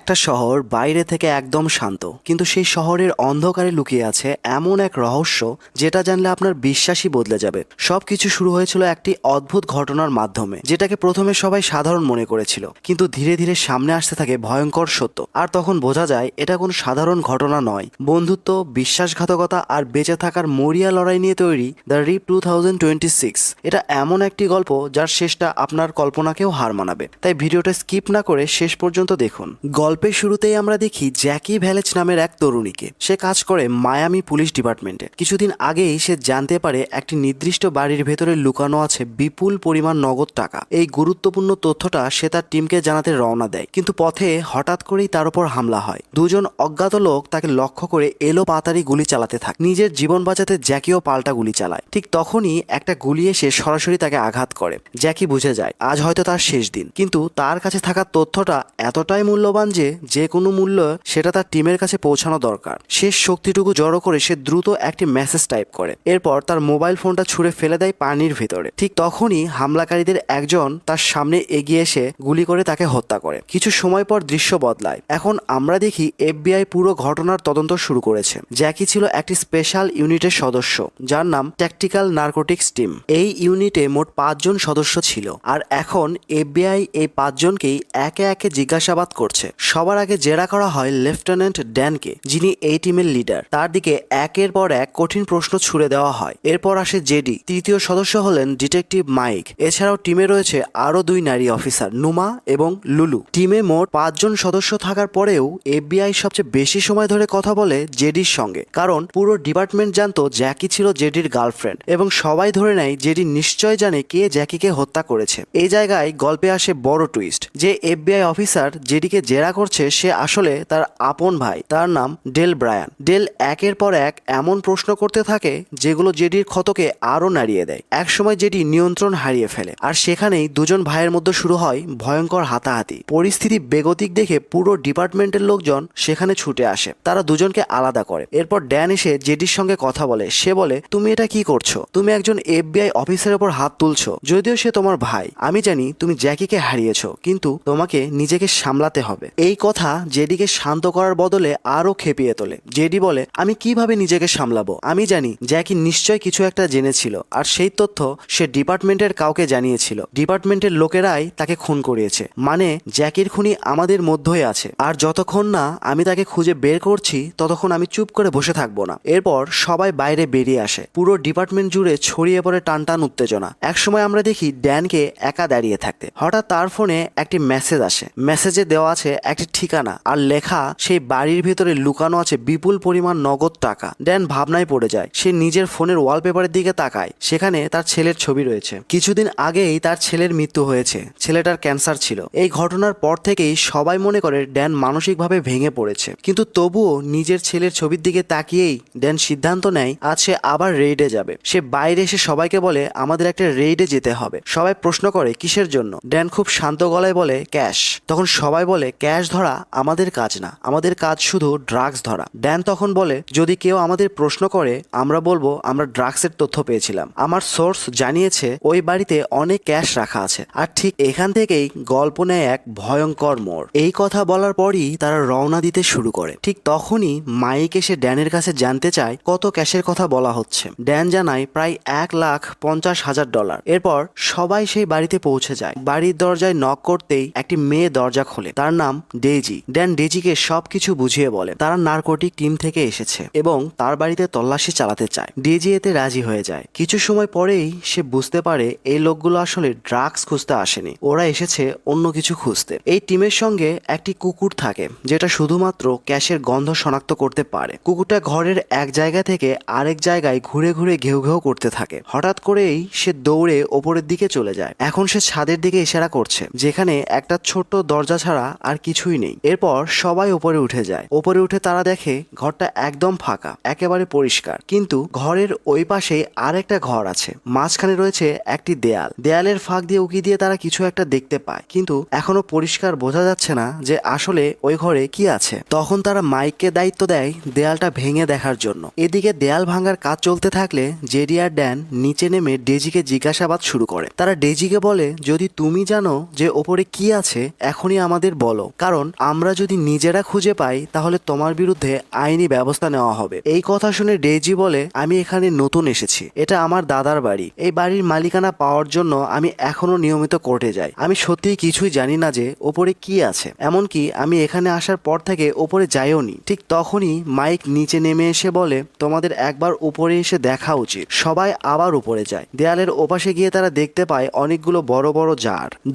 একটা শহর বাইরে থেকে একদম শান্ত, কিন্তু সেই শহরের অন্ধকারে লুকিয়ে আছে এমন এক রহস্য যেটা জানলে আপনার বিশ্বাসই বদলে যাবে। সবকিছু শুরু হয়েছিল একটি অদ্ভুত ঘটনার মাধ্যমে, যেটাকে প্রথমে সবাই সাধারণ মনে করেছিল, কিন্তু ধীরে ধীরে সামনে আসতে থাকে ভয়ঙ্কর সত্য। আর তখন বোঝা যায় এটা কোনো সাধারণ ঘটনা নয়। বন্ধুত্ব, বিশ্বাসঘাতকতা আর বেঁচে থাকার মরিয়া লড়াই নিয়ে তৈরি দ্য রিপ 2026। এটা এমন একটি গল্প যার শেষটা আপনার কল্পনাকেও হার মানাবে। তাই ভিডিওটা স্কিপ না করে শেষ পর্যন্ত দেখুন। গল্পের শুরুতেই আমরা দেখি জ্যাকি ভ্যালেজ নামের এক তরুণীকে। সে কাজ করে মায়ামি পুলিশ ডিপার্টমেন্টে। কিছুদিন আগেই সে জানতে পারে একটি নির্দিষ্ট বাড়ির ভেতরে লুকানো আছে বিপুল পরিমাণ নগদ টাকা। এই গুরুত্বপূর্ণ তথ্যটা সে তার টিমকে জানাতে রওনা দেয়, কিন্তু পথে হঠাৎ করেই তার উপর হামলা হয়। দুজন অজ্ঞাত লোক তাকে লক্ষ্য করে এলো পাতারি গুলি চালাতে থাকে। নিজের জীবন বাঁচাতে জ্যাকিও পাল্টা গুলি চালায়। ঠিক তখনই একটা গুলি এসে সরাসরি তাকে আঘাত করে। জ্যাকি বুঝে যায় আজ হয়তো তার শেষ দিন, কিন্তু তার কাছে থাকা তথ্যটা এতটাই মূল্যবান যে কোনো মূল্য সেটা তার টিমের কাছে পৌঁছানো দরকার। শেষ শক্তিটুকু জড়ো করে সে দ্রুত একটি মেসেজ টাইপ করে। এরপর তার মোবাইল ফোনটা ছুঁড়ে ফেলে দেয় পানির ভেতরে। ঠিক তখনই হামলাকারীদের একজন তার সামনে এগিয়ে এসে গুলি করে তাকে হত্যা করে। কিছু সময় পর দৃশ্য বদলায়। এখন আমরা দেখি FBI পুরো ঘটনার তদন্ত শুরু করেছে। জ্যাকি ছিল একটি স্পেশাল ইউনিটের সদস্য যার নাম ট্যাকটিক্যাল নার্কোটিক্স টিম। এই ইউনিটে মোট 5 জন সদস্য ছিল, আর এখন FBI এই 5 জনকেই একে একে জিজ্ঞাসাবাদ করছে। সবার আগে জেরা করা হয় লেফটেন্যান্ট ড্যানকে, যিনি এই টিমের লিডার। তার দিকে একের পর এক কঠিন প্রশ্ন ছুড়ে দেওয়া হয়। এরপর আসে জেডি। তৃতীয় সদস্য হলেন ডিটেকটিভ মাইক। এছাড়াও টিমে রয়েছে আরো 2 নারী অফিসার, নুমা এবং লুলু। টিমে মোট 5 জন সদস্য থাকার পরেও FBI সবচেয়ে বেশি সময় ধরে কথা বলে জেডির সঙ্গে, কারণ পুরো ডিপার্টমেন্ট জানতো জ্যাকি ছিল জেডির গার্লফ্রেন্ড, এবং সবাই ধরে নেয় জেডি নিশ্চয় জানে কে জ্যাকিকে হত্যা করেছে। এই জায়গায় গল্পে আসে বড় টুইস্ট, যে FBI অফিসার জেডিকে জেরা করছে সে আসলে তার আপন ভাই। তার নাম ডেল ব্রায়ান। ডেল একের পর এক এমন প্রশ্ন করতে থাকে যেগুলো জেডির ক্ষতকে আরো নাড়িয়ে দেয়। একসময় জেডি নিয়ন্ত্রণ হারিয়ে ফেলে, আর সেখানেই দুজন ভাইয়ের মধ্যে শুরু হয় ভয়ঙ্কর হাতাহাতি। পরিস্থিতি বেগতিক দেখে পুরো ডিপার্টমেন্টের লোকজন সেখানে ছুটে আসে। তারা দুজনকে আলাদা করে। এরপর ড্যান এসে জেডির সঙ্গে কথা বলে। সে বলে, তুমি এটা কি করছো? তুমি একজন FBI অফিসারের উপর হাত তুলছো, যদিও সে তোমার ভাই। আমি জানি তুমি জ্যাকিকে হারিয়েছো, কিন্তু তোমাকে নিজেকে সামলাতে হবে। এই কথা জেডিকে শান্ত করার বদলে আরো খেপিয়ে তোলে। জেডি বলে, আমি কিভাবে নিজেকে সামলাবো? আমি জানি জ্যাকি নিশ্চয় কিছু একটা জেনেছিল, আর সেই তথ্য সে ডিপার্টমেন্টের কাউকে জানিয়েছিল। ডিপার্টমেন্টের লোকেরাই তাকে খুন করিয়েছে, মানে জ্যাকির খুনি আমাদের মধ্যেই আছে। আর যতক্ষণ না আমি তাকে খুঁজে বের করছি ততক্ষণ আমি চুপ করে বসে থাকবো না। এরপর সবাই বাইরে বেরিয়ে আসে। পুরো ডিপার্টমেন্ট জুড়ে ছড়িয়ে পড়ে টানটান উত্তেজনা। একসময় আমরা দেখি ড্যানকে একা দাঁড়িয়ে থাকতে। হঠাৎ তার ফোনে একটি মেসেজ আসে। মেসেজে দেওয়া আছে একটি ঠিকানা, আর লেখা সেই বাড়ির ভেতরে লুকানো আছে বিপুল পরিমাণ নগদ টাকা। ড্যান ভাবনায় পড়ে যায়। সে নিজের ফোনের ওয়ালপেপারের দিকে তাকায়। সেখানে তার ছেলের ছবি রয়েছে। কিছুদিন আগেই তার ছেলের মৃত্যু হয়েছে। ছেলেটার ক্যান্সার ছিল। এই ঘটনার পর থেকেই সবাই মনে করে ড্যান মানসিকভাবে ভেঙে পড়েছে, কিন্তু তবুও নিজের ছেলের ছবির দিকে তাকিয়েই ড্যান সিদ্ধান্ত নেয় আজ সে আবার রেইডে যাবে। সে বাইরে এসে সবাইকে বলে, আমাদের একটা রেইডে যেতে হবে। সবাই প্রশ্ন করে কিসের জন্য? ড্যান খুব শান্ত গলায় বলে, ক্যাশ। তখন সবাই বলে, ক্যাশ ধরা আমাদের কাজ না, আমাদের কাজ শুধু ড্রাগস ধরা। ড্যান তখন বলে, যদি কেউ আমাদের প্রশ্ন করে আমরা বলবো আমরা ড্রাগসের তথ্য পেয়েছিলাম। আমার সোর্স জানিয়েছে ওই বাড়িতে অনেক ক্যাশ রাখা আছে। আর ঠিক এখান থেকেই গল্প নেয় এক ভয়ঙ্কর মোড়। এই কথা বলার পরই তারা রওনা দিতে শুরু করে। ঠিক তখনই মাইক এসে ড্যানের কাছে জানতে চায় কত ক্যাশের কথা বলা হচ্ছে। ড্যান জানায় প্রায় $1,50,000। এরপর সবাই সেই বাড়িতে পৌঁছে যায়। বাড়ির দরজায় নক করতেই একটি মেয়ে দরজা খোলে। তার নাম ডেজি। ড্যান ডেজিকে সবকিছু বুঝিয়ে বলে তারা নার্কোটিক টিম থেকে এসেছে এবং তার বাড়িতে তল্লাশি চালাতে চায়। ডেজি এতে রাজি হয়ে যায়। কিছু সময় পরেই সে বুঝতে পারে এই লোকগুলো আসলে ড্রাগস খুঁজতে আসেনি, ওরা এসেছে অন্য কিছু খুঁজতে। এই টিমের সঙ্গে একটি কুকুর থাকে যেটা শুধুমাত্র ক্যাশের গন্ধ শনাক্ত করতে পারে। কুকুরটা ঘরের এক জায়গা থেকে আরেক জায়গায় ঘুরে ঘুরে ঘেউ ঘেউ করতে থাকে। হঠাৎ করেই সে দৌড়ে ওপরের দিকে চলে যায়। এখন সে ছাদের দিকে ইশারা করছে, যেখানে একটা ছোট্ট দরজা ছাড়া আর কিছুই নেই। এরপর সবাই উপরে উঠে যায়। উপরে উঠে তারা দেখে ঘরটা একদম ফাঁকা, একেবারে পরিষ্কার। কিন্তু ঘরের ওই পাশে আরেকটা ঘর আছে। মাঝখানে রয়েছে একটি দেয়াল। দেয়ালের ফাঁক দিয়ে উকি দিয়ে তারা কিছু একটা দেখতে পায়, কিন্তু এখনো পরিষ্কার বোঝা যাচ্ছে না যে আসলে ওই ঘরে কি আছে। তখন তারা মাইককে দায়িত্ব দেয় দেয়ালটা ভেঙে দেখার জন্য। এদিকে দেয়াল ভাঙার কাজ চলতে থাকলে জেডি আর ড্যান নিচে নেমে ডেজিকে জিজ্ঞাসাবাদ শুরু করে। তারা ডেজিকে বলে, যদি তুমি জানো যে ওপরে কি আছে এখনই আমাদের বলো, কারণ কারণ আমরা যদি নিজেরা খুঁজে পাই তাহলে তোমার বিরুদ্ধে আইনি ব্যবস্থা নেওয়া হবে। এই কথা শুনে ডেইজি বলে, আমি এখানে নতুন এসেছি, এটা আমার দাদার বাড়ি। এই বাড়ির মালিকানা পাওয়ার জন্য আমি এখনো নিয়মিত কোর্টে যাই। আমি সত্যিই কিছুই জানি না যে ওপরে কি আছে, এমনকি আমি এখানে আসার পর থেকে ওপরে যাইও নি। ঠিক তখনই মাইক নিচে নেমে এসে বলে, তোমাদের একবার উপরে এসে দেখা উচিত। সবাই আবার উপরে যায়। দেয়ালের ওপাশে গিয়ে তারা দেখতে পায় অনেকগুলো বড় বড়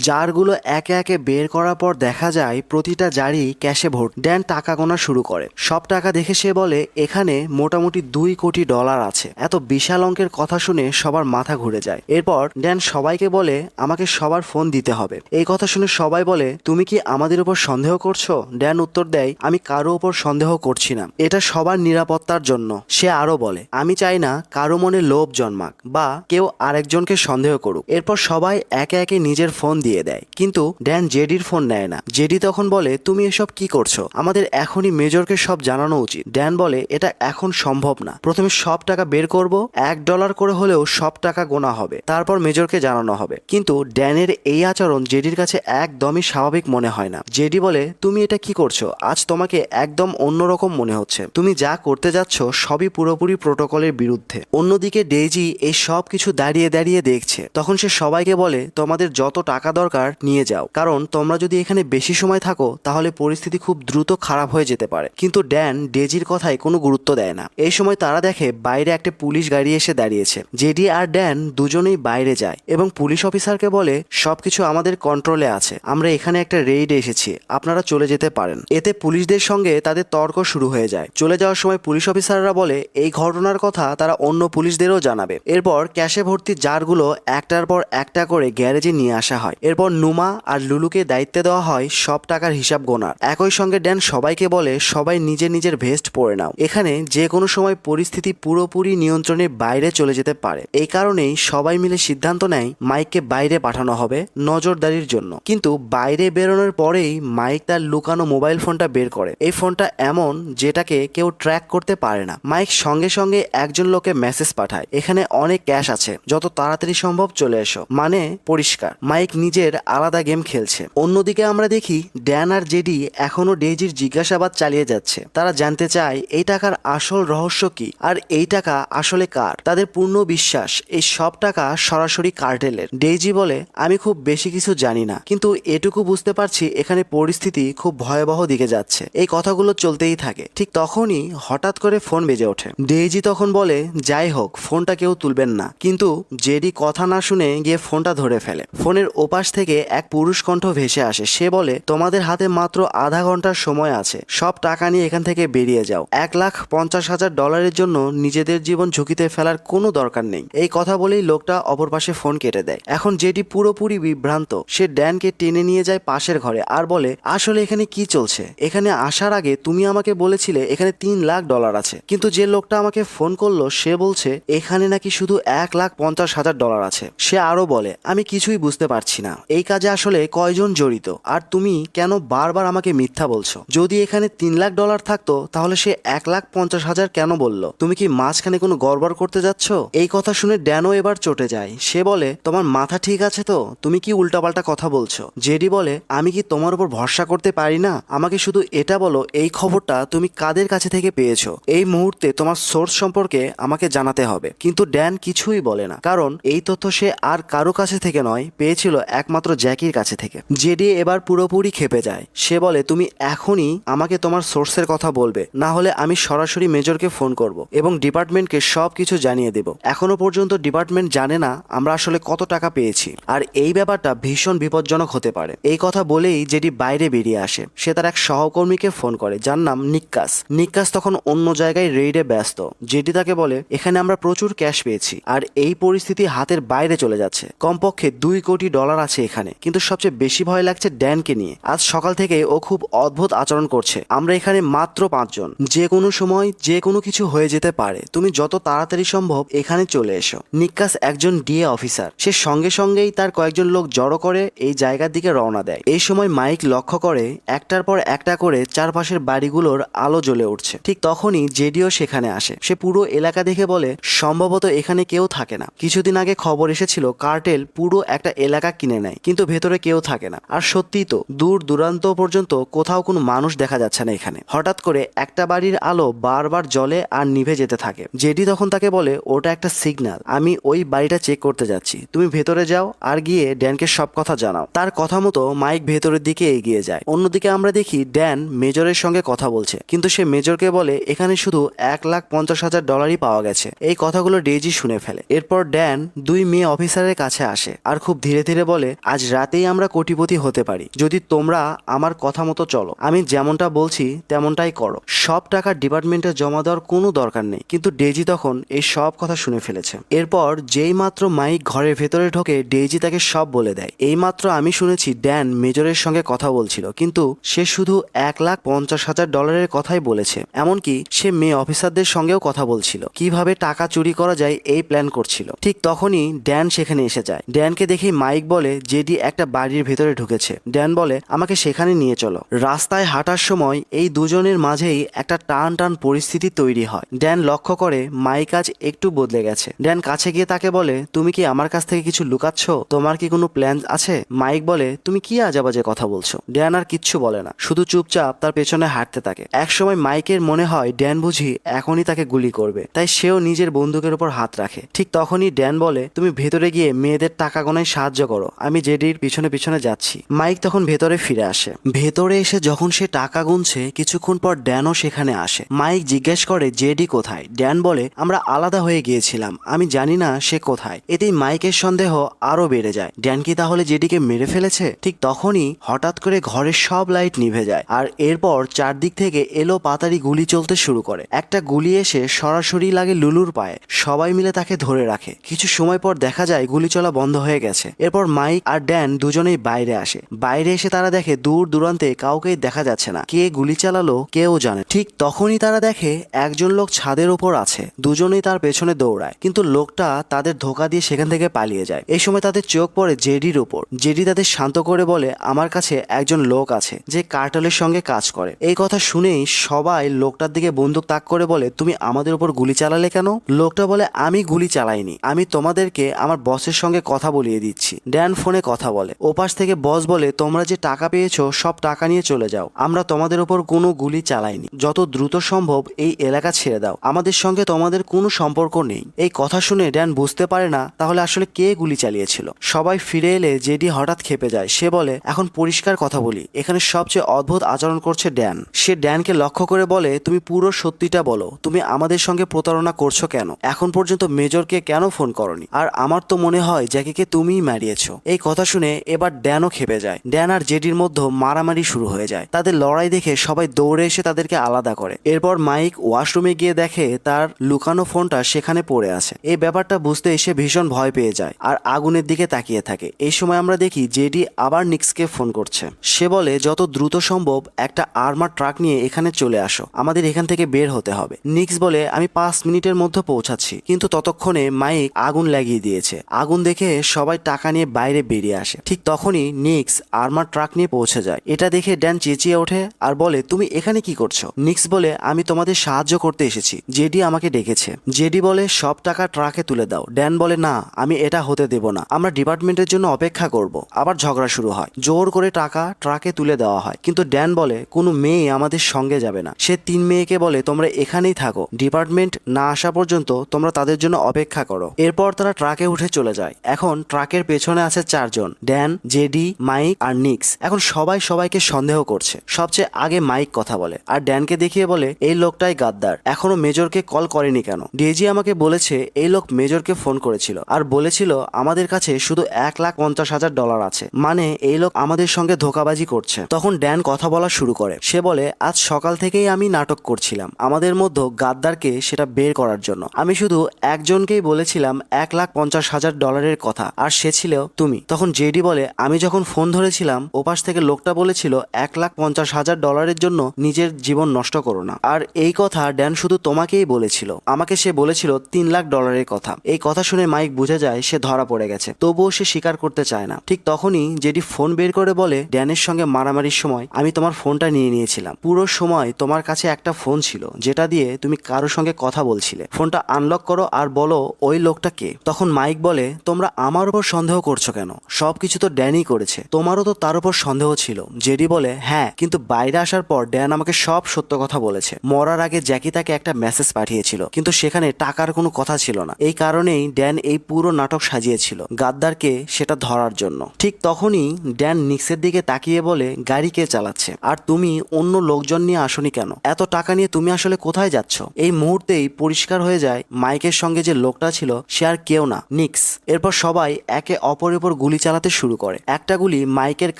জারগুলো একে একে বের করার পর দেখা যায় প্রতিটা জারই ক্যাশে ভোট। ড্যান টাকা গোনা শুরু করে। সব টাকা দেখে সে বলে, এখানে মোটামুটি $2 কোটি আছে। এত বিশাল অঙ্কের কথা শুনে সবার মাথা ঘুরে যায়। এরপর ড্যান সবাইকে বলে, আমাকে সবার ফোন দিতে হবে। এই কথা শুনে সবাই বলে, তুমি কি আমাদের উপর সন্দেহ করছো? ড্যান উত্তর দেয়, আমি কারো উপর সন্দেহ করছি না, এটা সবার নিরাপত্তার জন্য। সে আরো বলে, আমি চাই না কারো মনে লোভ জন্মাক বা কেউ আরেকজনকে সন্দেহ করুক। এরপর সবাই একে একে নিজের ফোন দিয়ে দেয়, কিন্তু ড্যান জেডির ফোন নেয় না। জেডি তখন বলে, তুমি এসব কি করছো? আমাদের এখনই মেজরকে সব জানানো উচিত। ড্যান বলে, এটা এখন সম্ভব না। প্রথমে সব টাকা বের করব, $1 করে হলেও সব টাকা গোনা হবে, তারপর মেজরকে জানানো হবে। কিন্তু ড্যানের এই আচরণ জেডির কাছে একদমই স্বাভাবিক মনে হয় না। জেডি বলে, তুমি এটা কি করছো? আজ তোমাকে একদম অন্যরকম মনে হচ্ছে। তুমি যা করতে যাচ্ছ সবই পুরোপুরি প্রোটোকলের বিরুদ্ধে। অন্যদিকে ডেইজি এই সব কিছু দাঁড়িয়ে দাঁড়িয়ে দেখছে। তখন সে সবাইকে বলে, তোমাদের যত টাকা দরকার নিয়ে যাও, কারণ তোমরা যদি এখানে বেশি সময় থাকো তাহলে পরিস্থিতি খুব দ্রুত খারাপ হয়ে যেতে পারে। কিন্তু ড্যান ডেজির কথায় কোনো গুরুত্ব দেয় না। এই সময় তারা দেখে বাইরে একটা পুলিশ গাড়ি এসে দাঁড়িয়েছে। জেডি আর ড্যান দুজনেই বাইরে যায় এবং পুলিশ অফিসারকে বলে, সবকিছু আমাদের কন্ট্রোলে আছে, আমরা এখানে একটা রেইডে এসেছি, আপনারা চলে যেতে পারেন। এতে পুলিশদের সঙ্গে তাদের তর্ক শুরু হয়ে যায়। চলে যাওয়ার সময় পুলিশ অফিসাররা বলে এই ঘটনার কথা তারা অন্য পুলিশদেরও জানাবে। এরপর ক্যাশে ভর্তি জারগুলো একটার পর একটা করে গ্যারেজে নিয়ে আসা হয়। এরপর নুমা আর লুলুকে দায়িত্ব দেওয়া হয় সব টাকার হিসাব গোনার। একই সঙ্গে ড্যান সবাইকে বলে, সবাই নিজের নিজের ভেস্ট পরে নাও, এখানে যে কোনো সময় পরিস্থিতি পুরোপুরি নিয়ন্ত্রণের বাইরে চলে যেতে পারে। এই কারণেই সবাই মিলে সিদ্ধান্ত নেয় মাইককে বাইরে পাঠানো হবে নজরদারির জন্য। কিন্তু বাইরে বেরোনোর পরেই মাইক তার লুকানো মোবাইল ফোনটা বের করে। এই ফোনটা এমন যেটাকে কেউ ট্র্যাক করতে পারে না। মাইক সঙ্গে সঙ্গে একজন লোকে মেসেজ পাঠায়, এখানে অনেক ক্যাশ আছে, যত তাড়াতাড়ি সম্ভব চলে এসো, মানে পরিষ্কার। মাইক নিজের আলাদা গেম খেলছে। অন্যদিকে আমরা দেখি ড্যান আর জেডি এখনো ডেইজির জিজ্ঞাসাবাদ চালিয়ে যাচ্ছে। তারা জানতে চায় এই টাকার আসল রহস্য কি আর এই টাকা আসলে কার। তাদের পূর্ণ বিশ্বাস এই সব টাকা সরাসরি কার্টেলের। ডেইজি বলে, আমি খুব বেশি কিছু জানি না, কিন্তু এটুকু বুঝতে পারছি এখানে পরিস্থিতি খুব ভয়াবহ দিকে যাচ্ছে। এই কথাগুলো চলতেই থাকে। ঠিক তখনই হঠাৎ করে ফোন বেজে ওঠে। ডেইজি তখন বলে, যাই হোক ফোনটা কেউ তুলবেন না, কিন্তু জেডি কথা না শুনে গিয়ে ফোনটা ধরে ফেলে। ফোনের ওপাশ থেকে এক পুরুষ কণ্ঠ ভেসে আসে। সে বলে, তোমাদের হাতে মাত্র আধা ঘন্টার সময় আছে, সব টাকা নিয়ে এখান থেকে বেরিয়ে যাও। $1,50,000 জন্য নিজেদের জীবন ঝুঁকিতে ফেলার কোনো দরকার নেই। এই কথা বলেই লোকটা অপর পাশে ফোন কেটে দেয়। এখন জেডি পুরোপুরি বিভ্রান্ত। সে ড্যানকে টেনে নিয়ে যায় পাশের ঘরে আর বলে, আসলে এখানে কি চলছে? এখানে আসার আগে তুমি আমাকে বলেছিলে এখানে $3 লাখ আছে, কিন্তু যে লোকটা আমাকে ফোন করলো সে বলছে এখানে নাকি শুধু $1,50,000 আছে। সে আরো বলে, আমি কিছুই বুঝতে পারছি না, এই কাজে আসলে কয়জন জড়িত, আর তুমি কেন বারবার আমাকে মিথ্যা বলছো? যদি এখানে $3 লাখ থাকতো তাহলে সে $1,50,000 কেন বললো? তুমি কি মাঝখানে কোনো গড়বড় করতে যাচ্ছ? এই কথা শুনে ড্যানও এবার চটে যায়। সে বলে, তোমার মাথা ঠিক আছে তো? তুমি কি উল্টাপাল্টা কথা বলছো? জেডি বলে, আমি কি তোমার উপর ভরসা করতে পারি না? আমাকে শুধু এটা বলো, এই খবরটা তুমি কাদের কাছে থেকে পেয়েছো? এই মুহূর্তে তোমার সোর্স সম্পর্কে আমাকে জানাতে হবে। কিন্তু ড্যান কিছুই বলে না, কারণ এই তথ্য সে আর কারো কাছে থেকে নয়, পেয়েছিল একমাত্র জ্যাকির কাছে থেকে। জেডি এবার পুরোপুরি খেপে যায়। সে বলে, তুমি এখনই আমাকে তোমার সোর্সের কথা বলবে, না হলে আমি সরাসরি মেজরকে ফোন করব এবং ডিপার্টমেন্টকে সব কিছু জানিয়ে দেব। এখনো পর্যন্ত ডিপার্টমেন্ট জানে না আমরা আসলে কত টাকা পেয়েছি, আর এই ব্যাপারটা ভীষণ বিপজ্জনক হতে পারে। এই কথা বলেই জেডি বাইরে বেরিয়ে আসে। সে তার এক সহকর্মীকে ফোন করে যার নাম নিক্কাস। নিক্কাস তখন অন্য জায়গায় রেইডে ব্যস্ত। জেডি তাকে বলে, এখানে আমরা প্রচুর ক্যাশ পেয়েছি আর এই পরিস্থিতি হাতের বাইরে চলে যাচ্ছে। কমপক্ষে $2 কোটি আছে এখানে, কিন্তু সবচেয়ে বেশি ভয় লাগছে ড্যানকে নিয়ে। আজ সকাল থেকে ও খুব অদ্ভুত আচরণ করছে। আমরা এখানে মাত্র 5 জন, যে কোনো সময় যে কোনো কিছু হয়ে যেতে পারে। তুমি যত তাড়াতাড়ি সম্ভব এখানে চলে এসো। নিক্কাস একজন ডিএ অফিসার। সে সঙ্গে সঙ্গেই তার কয়েকজন লোক জড়ো করে এই জায়গার দিকে রওনা দেয়। এই সময় মাইক লক্ষ্য করে একটার পর একটা করে চারপাশের বাড়িগুলোর আলো জ্বলে উঠছে। ঠিক তখনই জেডিও সেখানে আসে। সে পুরো এলাকা দেখে বলে, সম্ভবত এখানে কেউ থাকে না। কিছুদিন আগে খবর এসেছিল কার্টেল পুরো একটা এলাকা কিনে নেয়, কিন্তু ভেতরে কেউ থাকে না। আর সত্যিই তো, দূর দূরান্ত দূরান্ত পর্যন্ত কোথাও কোনো মানুষ দেখা যাচ্ছে না এখানে। হঠাৎ করে একটা বাড়ির আলো বারবার জ্বলে আর নিভে যেতে থাকে। জেডি তখন তাকে বলে ওটা একটা সিগন্যাল, আমি ওই বাড়িটা চেক করতে যাচ্ছি, তুমি ভেতরে যাও আর গিয়ে ড্যানকে সব কথা জানাও। তার কথা মতো মাইক ভেতরের দিকে এগিয়ে যায়। অন্যদিকে আমরা দেখি ড্যান মেজরের সঙ্গে কথা বলছে, কিন্তু সে মেজরকে বলে এখানে শুধু $1,50,000 পাওয়া গেছে। এই কথাগুলো ডেইজি শুনে ফেলে। এরপর ড্যান দুই মেয়ে অফিসারের কাছে আসে আর খুব ধীরে ধীরে বলে আজ রাতেই আমরা কোটিপতি হতে পারি যদি তোমরা আমার কথা মতো চলো। আমি যেমনটা বলছি তেমনটাই করো। সব টাকা ডিপার্টমেন্টে জমা দেওয়ার কোনো দরকার নেই। কিন্তু ডেইজি তখন এই সব কথা শুনে ফেলেছে। এরপর যেই মাত্র মাইক ঘরের ভেতরে ঢোকে ডেইজি তাকে সব বলে দেয়। এইমাত্র আমি শুনেছি ড্যান মেজরের সঙ্গে কথা বলছিল, কিন্তু সে শুধু $1,50,000 কথাই বলেছে। এমনকি সে মেয়ে অফিসারদের সঙ্গেও কথা বলছিল, কিভাবে টাকা চুরি করা যায় এই প্ল্যান করছিল। ঠিক তখনই ড্যান সেখানে এসে যায়। ড্যানকে দেখেই মাইক বলে জেডি একটা বাড়ির ভেতরে ঢুকেছে। ড্যান বলে আমাকে সেখানে নিয়ে চলো। রাস্তায় হাঁটার সময় এই দুজনের মাঝেই একটা টান টান পরিস্থিতি তৈরি হয়। ড্যান লক্ষ্য করে মাইক আজ একটু বদলে গেছে। ড্যান কাছে গিয়ে তাকে বলে তুমি কি আমার কাছ থেকে কিছু লুকাচ্ছ? তোমার কি কোনো প্ল্যান আছে? মাইক বলে তুমি কি আজেবাজে কথা বলছো। ড্যান আর কিচ্ছু বলে না, শুধু চুপচাপ তার পেছনে হাঁটতে থাকে। একসময় মাইকের মনে হয় ড্যান বুঝি এখনই তাকে গুলি করবে, তাই সেও নিজের বন্দুকের উপর হাত রাখে। ঠিক তখনই ড্যান বলে তুমি ভেতরে গিয়ে মেয়েদের টাকা গোনায় সাহায্য করো, আমি জেডির পিছনে পিছনে যাচ্ছি। মাইক তখন ভেতরে ফিরে আসে। ভেতরে এসে যখন সে টাকা গুনছে কিছুক্ষণ পর ড্যানও সেখানে আসে। মাইক জিজ্ঞেস করে জেডি কোথায়। ড্যান বলে আমরা আলাদা হয়ে গিয়েছিলাম, আমি জানি না সে কোথায়। এতেই মাইকের সন্দেহ আরো বেড়ে যায়, ড্যান কি তাহলে জেডিকে মেরে ফেলেছে? ঠিক তখনই হঠাৎ করে ঘরের সব লাইট নিভে যায় আর এরপর চারদিক থেকে এলো পাতারি গুলি চলতে শুরু করে। একটা গুলি এসে সরাসরি লাগে লুলুর পায়ে। সবাই মিলে তাকে ধরে রাখে। কিছু সময় পর দেখা যায় গুলি চলা বন্ধ হয়ে গেছে। এরপর মাইক আর ড্যান দুজনেই বাইরে আসে। বাইরে এসে তারা দেখে দূর দূরান্তে কাউকেই দেখা যাচ্ছে না, কে গুলি চালালো কেউ জানে। ঠিক তখনই তারা দেখে একজন লোক ছাদের ওপর আছে। দুজনেই তার পেছনে দৌড়ায়, কিন্তু লোকটা তাদের ধোকা দিয়ে সেখান থেকে পালিয়ে যায়। এই সময় তাদের চোখ পড়ে জেডির উপর। জেডি তাদের শান্ত করে বলে আমার কাছে একজন লোক আছে যে কার্টেলের সঙ্গে কাজ করে। এই কথা শুনেই সবাই লোকটার দিকে বন্দুক তাক করে বলে তুমি আমাদের উপর গুলি চালালে কেন? লোকটা বলে আমি গুলি চালাইনি, আমি তোমাদেরকে আমার বসের সঙ্গে কথা বলিয়ে দিচ্ছি। ড্যান ফোনে কথা বলে। ওপাশ থেকে বস বলে তোমরা যে টাকা পেয়েছো সব টাকা নিয়ে চলে যাও, আমরা তোমাদের উপর কোনো গুলি চালাইনি, যত দ্রুত সম্ভব এই এলাকা ছেড়ে দাও, আমাদের সঙ্গে তোমাদের কোনো সম্পর্ক নেই। এই কথা শুনে ড্যান বুঝতে পারে না তাহলে আসলে কে গুলি চালিয়েছিল। সবাই ফিরে এলে জেডি হঠাৎ খেপে যায়। সে বলে এখন পরিষ্কার কথা বলি, এখানে সবচেয়ে অদ্ভুত আচরণ করছে ড্যান। সে ড্যানকে লক্ষ্য করে বলে তুমি পুরো সত্যিটা বলো, তুমি আমাদের সঙ্গে প্রতারণা করছো কেন? এখন পর্যন্ত মেজরকে কেন ফোন করনি? আর আমার তো মনে হয় জ্যাকিকে তুমিই মারিয়েছো। এই কথা শুনে এবার ড্যানও খেপে যায়। ড্যান আর জেডির মধ্যে মারামারি শুরু হয়ে যায়। তাদের লড়াই দেখে সবাই দৌড়ে এসে তাদেরকে আলাদা করে। এরপর মাইক ওয়াশরুমে গিয়ে দেখে তার লুকানো ফোনটা সেখানে পড়ে আছে। এই ব্যাপারটা বুঝতে এসে ভীষণ ভয় পেয়ে যায় আর আগুনের দিকে তাকিয়ে থাকে। এই সময় আমরা দেখি জেডি আবার নিক্সকে ফোন করছে। সে বলে যত দ্রুত সম্ভব একটা আর্মার ট্রাক নিয়ে এখানে চলে আসো, আমাদের এখান থেকে বের হতে হবে। নিক্স বলে আমি 5 মিনিটের মধ্যে পৌঁছাচ্ছি, কিন্তু ততক্ষণে মাইক আগুন লাগিয়ে দিয়েছে। আগুন দেখে সবাই টাকা নিয়ে বাইরে বেরিয়ে আসে। ঠিক তখনই নিক্স আর্মার ট্রাক নিয়ে পৌঁছে যায়। এটা দেখে ড্যান চেঁচিয়ে ওঠে আর বলে তুমি এখানে কি করছো? নিক্স বলে আমি তোমাদের সাহায্য করতে এসেছি, জেডি আমাকে ডেকেছে। জেডি বলে সব টাকা ট্রাকে তুলে দাও। ড্যান বলে না, আমি এটা হতে দেব না, আমরা ডিপার্টমেন্টের জন্য অপেক্ষা করব। আবার ঝগড়া শুরু হয়। জোর করে টাকা ট্রাকে তুলে দেওয়া হয়, কিন্তু ড্যান বলে কোনো মেয়ে আমাদের সঙ্গে যাবে না। সে 3 মেয়েকে বলে তোমরা এখানেই থাকো, ডিপার্টমেন্ট না আসা পর্যন্ত তোমরা তাদের জন্য অপেক্ষা করো। এরপর তারা ট্রাকে উঠে চলে যায়। এখন ট্রাকের পেছনে আছে 4 জন, ড্যান, জেডি, মাইক আর নিক্স। এখন সবাই সবাইকে সন্দেহ করছে। সবচেয়ে আগে মাইক কথা বলে আর ড্যানকে দেখিয়ে বলে এই লোকটাই গাদ্দার, এখনো মেজরকে কল করেনি কেন? ডেজি আমাকে বলেছে এই লোক মেজরকে ফোন করেছিল আর বলেছিল আমাদের কাছে শুধু $1,50,000 আছে, মানে এই লোক আমাদের সঙ্গে ধোকাবাজি করছে। তখন ড্যান কথা বলা শুরু করে। সে বলে আজ সকাল থেকেই আমি নাটক করছিলাম আমাদের মধ্যে গাদ্দারকে সেটা বের করার জন্য। আমি শুধু একজনকেই বলেছিলাম $1,50,000 কথা আর সে ছিল তুমি। তখন জেডি বলে আমি যখন ফোন ধরেছিলাম ওপাশ থেকে লোকটা বলেছিল $1,50,000 জন্য নিজের জীবন নষ্ট করো না। আর এই কথা ড্যান শুধু তোমাকেই বলেছিল, আমাকে সে বলেছিল $3,00,000 কথা। এই কথা শুনে মাইক বুঝে যায় সে ধরা পড়ে গেছে, তবুও সে স্বীকার করতে চায় না। ঠিক তখনই জেডি ফোন বের করে বলে ড্যানের সঙ্গে মারামারির সময় আমি তোমার ফোনটা নিয়ে নিয়েছিলাম। পুরো সময় তোমার কাছে একটা ফোন ছিল যেটা দিয়ে তুমি কারোর সঙ্গে কথা বলছিলে। ফোনটা আনলক করো আর বলো ওই লোকটা কে। তখন মাইক বলে তোমরা আমার উপর সন্দেহ করছো কেন? সবকিছু তো ড্যানই করেছে, তোমারও তো তার উপর সন্দেহ ছিল। জেডি বলে হ্যাঁ, কিন্তু বাইরে আসার পর ড্যান আমাকে সব সত্য কথা বলেছে। মরার আগে জ্যাকি তাকে একটা মেসেজ পাঠিয়েছিল, কিন্তু সেখানে টাকার কোনো কথা ছিল না। এই কারণেই ড্যান এই পুরো নাটক সাজিয়েছিল গাদ্দারকে সেটা ধরার জন্য। ঠিক তখনই ড্যান নিক্সের দিকে তাকিয়ে বলে, গাড়ি কে চালাচ্ছে? আর তুমি অন্য লোকজন নিয়ে আসনি কেন? এত টাকা নিয়ে তুমি আসলে কোথায় যাচ্ছ? এই মুহূর্তেই পরিষ্কার হয়ে যায় মাইকের সঙ্গে যে লোকটা ছিল সে আর কেউ না, নিক্স। এরপর সবাই একে অপরের উপর গুলি চালাতে শুরু করে। একটা গুলি মাইকের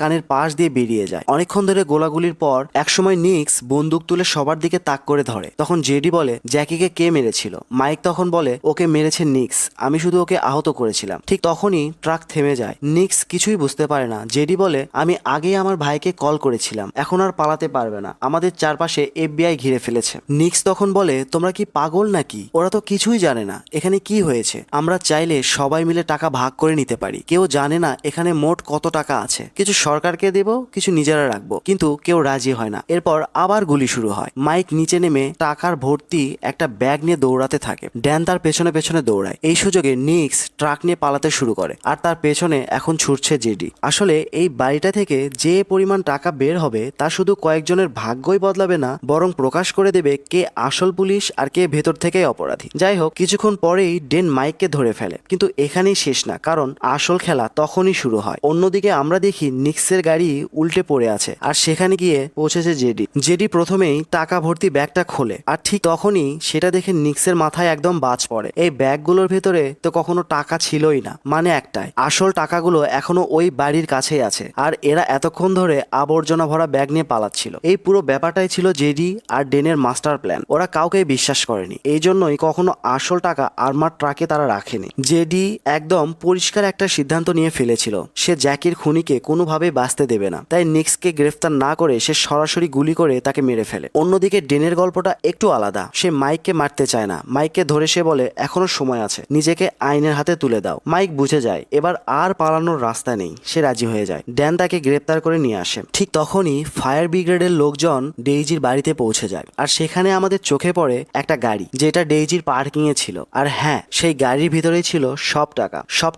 কানের পাশ দিয়ে বেরিয়ে যায়। অনেকক্ষণ ধরে গোলাগুলির পর একসময় নিক্স বন্দুক তুলে সবার দিকে তাক করে ধরে। তখন জেডি বলে, জ্যাকিকে কে মেরেছিল? মাইক তখন বলে, ওকে মেরেছে নিক্স, আমি শুধু ওকে আহত করেছিলাম। ঠিক তখনই ট্রাক থেমে যায়। নিক্স কিছুই বুঝতে পারে না। জেডি বলে, আমি আগেই আমার ভাইকে কল করেছিলাম, এখন আর পালাতে পারবে না, আমাদের চারপাশে FBI ঘিরে ফেলেছে। নিক্স তখন বলে, তোমরা কি পাগল নাকি? ওরা তো কিছুই জানে না এখানে কি হয়েছে। আমরা চাইলে সবাই মিলে টাকা ভাগ করে নিতে পারি। কেউ জানে না এখানে মোট কত টাকা আছে। কিছু সরকারকে দেব, কিছু নিজেরা রাখবো, কিন্তু কেউ রাজি হয় না। এরপর আবার গুলি শুরু হয়। মাইক নিচে নেমে টাকার ভর্তি একটা ব্যাগ নিয়ে দৌড়াতে থাকে। ড্যান তার পেছনে পেছনে দৌড়ায়। এই সুযোগে নিক্স ট্রাক নিয়ে পালাতে শুরু করে, আর তার পেছনে এখন ছুটছে জেডি। আসলে এই বাড়িটা থেকে যে পরিমাণ টাকা বের হবে তা শুধু কয়েকজনের ভাগ্যই বদলাবে না, বরং প্রকাশ করে দেবে কে আসল পুলিশ আর কে ভেতর থেকেই অপরাধী। যাই হোক, কিছুক্ষণ পরেই ডেন মাইককে ধরে ফেলে, কিন্তু এখানেই শেষ না, কারণ আসল খেলা তখনই শুরু হয়। অন্যদিকে আমরা দেখি নিক্সের গাড়ি উল্টে পড়ে আছে, আর সেখানে গিয়ে পৌঁছেছে জেডি। জেডি প্রথমেই টাকা ভর্তি ব্যাগটা খোলে, আর ঠিক তখনই সেটা দেখে নিক্সের মাথায় একদম বাজ পড়ে। এই ব্যাগগুলোর ভেতরে তো কখনো টাকা ছিলই না, মানে একটাই, আসল টাকাগুলো এখনো ওই বাড়ির কাছেই আছে, আর এরা এতক্ষণ ধরে আবর্জনা ভরা ব্যাগ নিয়ে পালাচ্ছিল। এই পুরো ব্যাপারটাই ছিল জেডি আর ডেনের মাস্টার প্ল্যান। ওরা কাউকে বিশ্বাস করেনি, এই জন্যই কখনো আসল টাকা আর্মার ট্রাকে তারা রাখেনি। জেডি একদম পরিষ্কার একটা সিদ্ধান্ত নিয়ে ফেলেছিল, সে জ্যাকির খুনিকে কোনোভাবেই বাঁচতে দেবে না। তাই নিক্সকে গ্রেফতার না করে সে সরাসরি গুলি করে তাকে মেরে ফেলে। অন্যদিকে ডেনের গল্পটা একটু আলাদা। সে মাইককে মারতে চায় না। মাইককে ধরে সে বলে, এখনো সময় আছে, নিজেকে আইনের হাতে তুলে দাও। মাইক বুঝে যায় এবার আর পালানোর রাস্তা নেই। সে রাজি হয়ে যায়। ড্যান তাকে গ্রেপ্তার করে নিয়ে আসে। ঠিক তখনই ফায়ার ব্রিগেডের লোকজন ডেইজির বাড়িতে পৌঁছে যায়, আর সেখানে আমাদের চোখে পড়ে একটা গাড়ি যেটা ডেইজির পার্কিং এ ছিল। আর হ্যাঁ, সেই গাড়ির ভিতরেই ছিল সব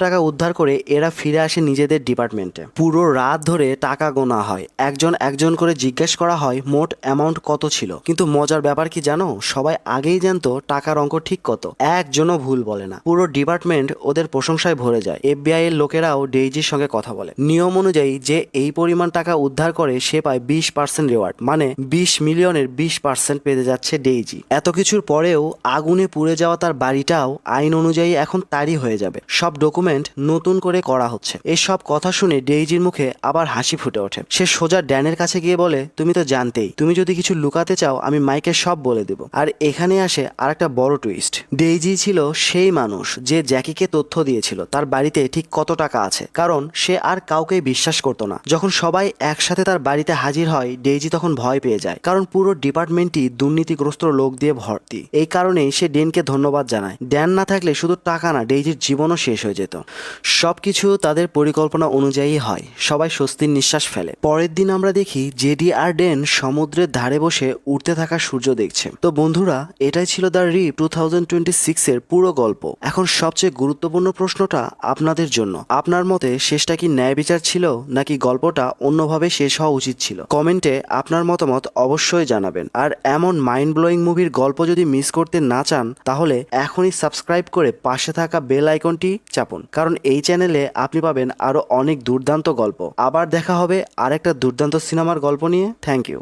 টাকা উদ্ধার করে এরা ফিরে আসে নিজেদের ডিপার্টমেন্টে। পুরো রাত ধরে টাকা গোনা হয়, একজন একজন করে জিজ্ঞেস করা হয় মোট অ্যামাউন্ট কত ছিল। কিন্তু মজার ব্যাপার কি জানো, সবাই আগেই জানতো টাকার অঙ্ক ঠিক কত, একজনও ভুল বলে না। পুরো ডিপার্টমেন্ট ওদের প্রশংসায় ভরে যায়। FBI এর লোকেরাও ডেইজির সঙ্গে কথা বলে। নিয়ম অনুযায়ী যে এই পরিমাণ টাকা উদ্ধার করে সে পায় 20% রিওয়ার্ড, মানে 20 মিলিয়নের 20% পেতে যাচ্ছে ডেইজি। এত কিছুর পরেও আগুনে পুড়ে যাওয়া তার বাড়িটাও আইন অনুযায়ী এখন তারই হয়ে যাবে। সব ডকুমেন্ট নতুন করে করা হচ্ছে। এই সব কথা শুনে ডেইজির মুখে আবার হাসি ফুটে ওঠে। সে সোজা ড্যানের কাছে গিয়ে বলে, তুমি তো জানতেই, তুমি যদি কিছু লুকাতে চাও আমি মাইকে সব বলে দেব। আর এখানে আসে আর একটা বড় টুইস্ট। ডেইজি ছিল সেই মানুষ যে জ্যাকিকে তথ্য দিয়েছিল তার বাড়িতে ঠিক কত টাকা আছে, কারণ সে আর কাউকে বিশ্বাস করতো না। যখন সবাই একসাথে তার বাড়িতে হাজির হয়, ডেইজি তখন ভয় পেয়ে যায়, কারণ পুরো ডিপার্টমেন্টই দুর্নীতিগ্রস্ত লোক দিয়ে ভর্তি। এই কারণেই সে ডেনকে ধন্যবাদ জানায়। ড্যান না থাকলে শুধু টাকা না, ডেইজির জীবনও শেষ হয়ে যেত। সবকিছু তাদের পরিকল্পনা অনুযায়ী হয়। সবাই স্বস্তির নিঃশ্বাস ফেলে। পরের দিন আমরা দেখি জেডি আর ডেন সমুদ্রের ধারে বসে উঠতে থাকা সূর্য দেখছে। তো বন্ধুরা, এটাই ছিল দ্য রিপ 2026 এর পুরো গল্প। এখন সবচেয়ে গুরুত্বপূর্ণ প্রশ্নটা আপনাদের জন্য, আপনার মতে শেষটা কি ন্যায় বিচার ছিল, নাকি গল্পটা অন্যভাবে শেষ হওয়া উচিত ছিল? কমেন্টে আপনার মতামত অবশ্যই জানাবেন। আর এমন মাইন্ড ব্লোয়িং মুভির গল্প যদি মিস করতে না চান, তাহলে এখনই সাবস্ক্রাইব করে পাশে থাকা বেল আইকনটি চাপুন, কারণ এই চ্যানেলে আপনি পাবেন আরো অনেক দুর্দান্ত গল্প। আবার দেখা হবে আরেকটা দুর্দান্ত সিনেমার গল্প নিয়ে। Thank you.